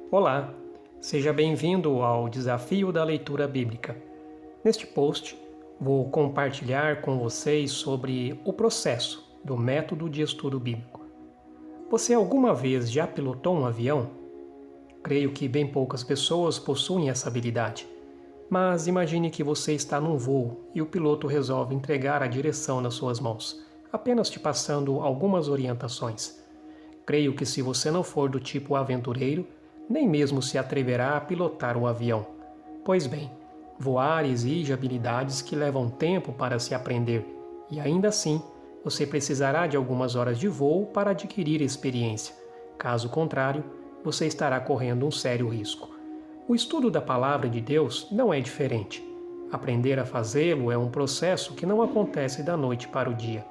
Olá, seja bem-vindo ao Desafio da Leitura Bíblica. Neste post, vou compartilhar com vocês sobre o processo do método de estudo bíblico. Você alguma vez já pilotou um avião? Creio que bem poucas pessoas possuem essa habilidade. Mas imagine que você está num voo e o piloto resolve entregar a direção nas suas mãos, apenas te passando algumas orientações. Creio que se você não for do tipo aventureiro, nem mesmo se atreverá a pilotar o avião. Pois bem, voar exige habilidades que levam tempo para se aprender, e ainda assim, você precisará de algumas horas de voo para adquirir experiência. Caso contrário, você estará correndo um sério risco. O estudo da Palavra de Deus não é diferente. Aprender a fazê-lo é um processo que não acontece da noite para o dia.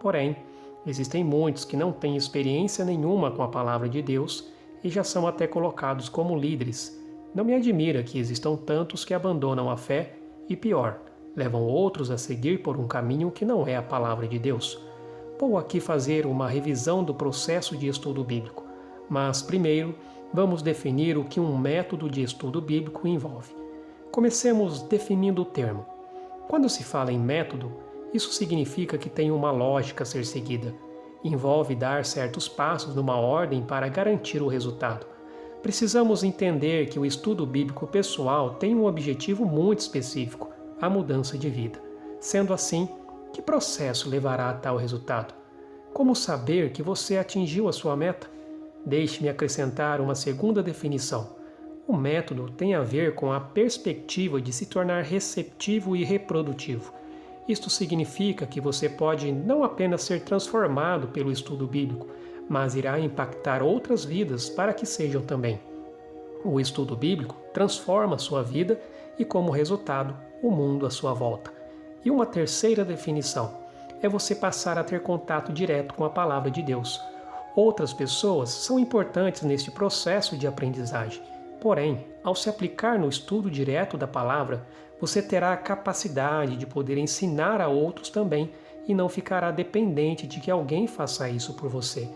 Porém, existem muitos que não têm experiência nenhuma com a Palavra de Deus e já são até colocados como líderes. Não me admira que existam tantos que abandonam a fé e, pior, levam outros a seguir por um caminho que não é a Palavra de Deus. Vou aqui fazer uma revisão do processo de estudo bíblico, mas primeiro vamos definir o que um método de estudo bíblico envolve. Comecemos definindo o termo. Quando se fala em método, isso significa que tem uma lógica a ser seguida. Envolve dar certos passos numa ordem para garantir o resultado. Precisamos entender que o estudo bíblico pessoal tem um objetivo muito específico, a mudança de vida. Sendo assim, que processo levará a tal resultado? Como saber que você atingiu a sua meta? Deixe-me acrescentar uma segunda definição. O método tem a ver com a perspectiva de se tornar receptivo e reprodutivo. Isto significa que você pode não apenas ser transformado pelo estudo bíblico, mas irá impactar outras vidas para que sejam também. O estudo bíblico transforma a sua vida e, como resultado, o mundo à sua volta. E uma terceira definição é você passar a ter contato direto com a Palavra de Deus. Outras pessoas são importantes neste processo de aprendizagem. Porém, ao se aplicar no estudo direto da palavra, você terá a capacidade de poder ensinar a outros também e não ficará dependente de que alguém faça isso por você.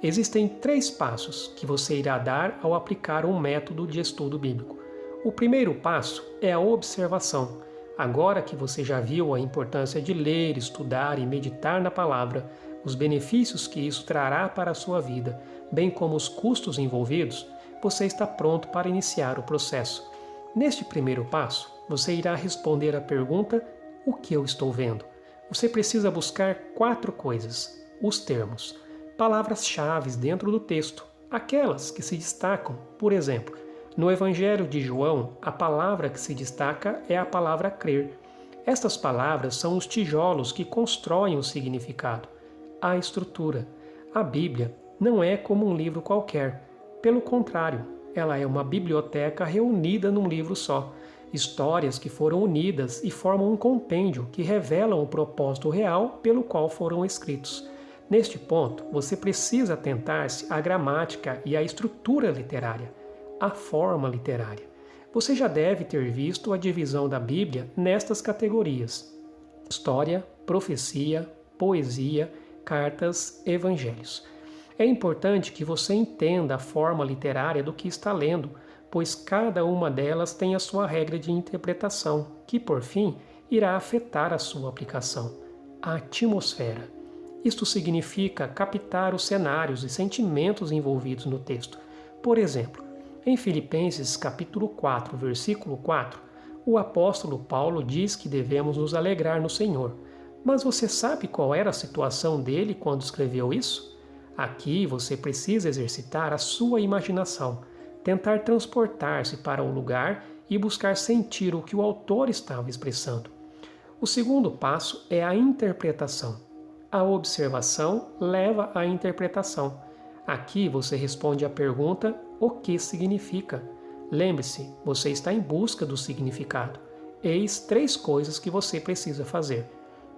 Existem 3 passos que você irá dar ao aplicar um método de estudo bíblico. O primeiro passo é a observação. Agora que você já viu a importância de ler, estudar e meditar na palavra, os benefícios que isso trará para a sua vida, bem como os custos envolvidos, você está pronto para iniciar o processo. Neste primeiro passo, você irá responder à pergunta: o que eu estou vendo? Você precisa buscar 4 coisas: os termos, palavras-chave dentro do texto, aquelas que se destacam. Por exemplo, no Evangelho de João, a palavra que se destaca é a palavra crer. Estas palavras são os tijolos que constroem o significado. A estrutura. A Bíblia não é como um livro qualquer. Pelo contrário, ela é uma biblioteca reunida num livro só. Histórias que foram unidas e formam um compêndio que revelam o propósito real pelo qual foram escritos. Neste ponto, você precisa atentar-se à gramática e à estrutura literária, à forma literária. Você já deve ter visto a divisão da Bíblia nestas categorias: história, profecia, poesia, cartas, evangelhos. É importante que você entenda a forma literária do que está lendo, pois cada uma delas tem a sua regra de interpretação, que, por fim, irá afetar a sua aplicação. A atmosfera. Isto significa captar os cenários e sentimentos envolvidos no texto. Por exemplo, em Filipenses capítulo 4, versículo 4, o apóstolo Paulo diz que devemos nos alegrar no Senhor. Mas você sabe qual era a situação dele quando escreveu isso? Aqui você precisa exercitar a sua imaginação, tentar transportar-se para o lugar e buscar sentir o que o autor estava expressando. O segundo passo é a interpretação. A observação leva à interpretação. Aqui você responde à pergunta: o que significa? Lembre-se, você está em busca do significado. Eis 3 coisas que você precisa fazer.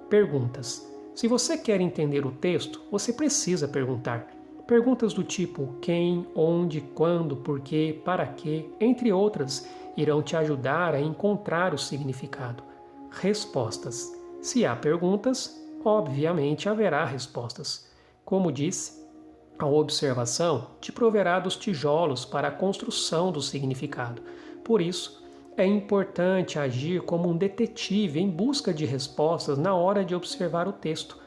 Perguntas. Se você quer entender o texto, você precisa perguntar. Perguntas do tipo quem, onde, quando, porquê, para quê, entre outras, irão te ajudar a encontrar o significado. Respostas. Se há perguntas, obviamente haverá respostas. Como disse, A observação te proverá dos tijolos para a construção do significado. Por isso, é importante agir como um detetive em busca de respostas na hora de observar o texto.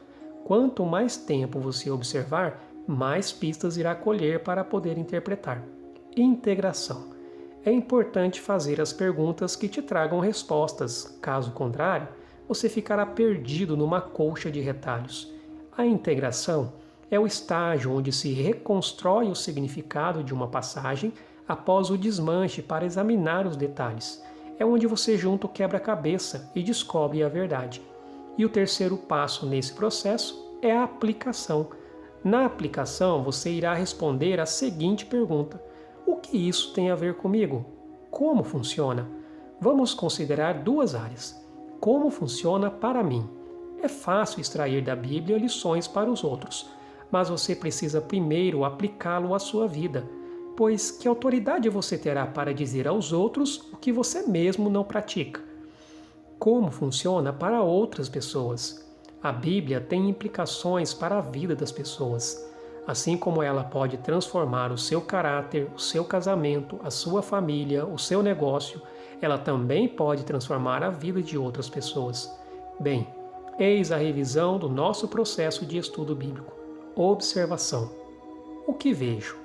Quanto mais tempo você observar, mais pistas irá colher para poder interpretar. Integração. É importante fazer as perguntas que te tragam respostas. Caso contrário, você ficará perdido numa colcha de retalhos. A integração é o estágio onde se reconstrói o significado de uma passagem após o desmanche para examinar os detalhes. É onde você junta o quebra-cabeça e descobre a verdade. E o terceiro passo nesse processo é a aplicação. Na aplicação, você irá responder a seguinte pergunta: o que isso tem a ver comigo? Como funciona? Vamos considerar duas áreas. Como funciona para mim? É fácil extrair da Bíblia lições para os outros, mas você precisa primeiro aplicá-lo à sua vida, pois que autoridade você terá para dizer aos outros o que você mesmo não pratica? Como funciona para outras pessoas? A Bíblia tem implicações para a vida das pessoas. Assim como ela pode transformar o seu caráter, o seu casamento, a sua família, o seu negócio, ela também pode transformar a vida de outras pessoas. Bem, eis a revisão do nosso processo de estudo bíblico. Observação. O que vejo?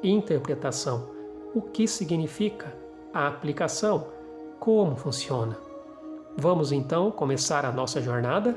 Interpretação. O que significa? A aplicação. Como funciona? Vamos então começar a nossa jornada?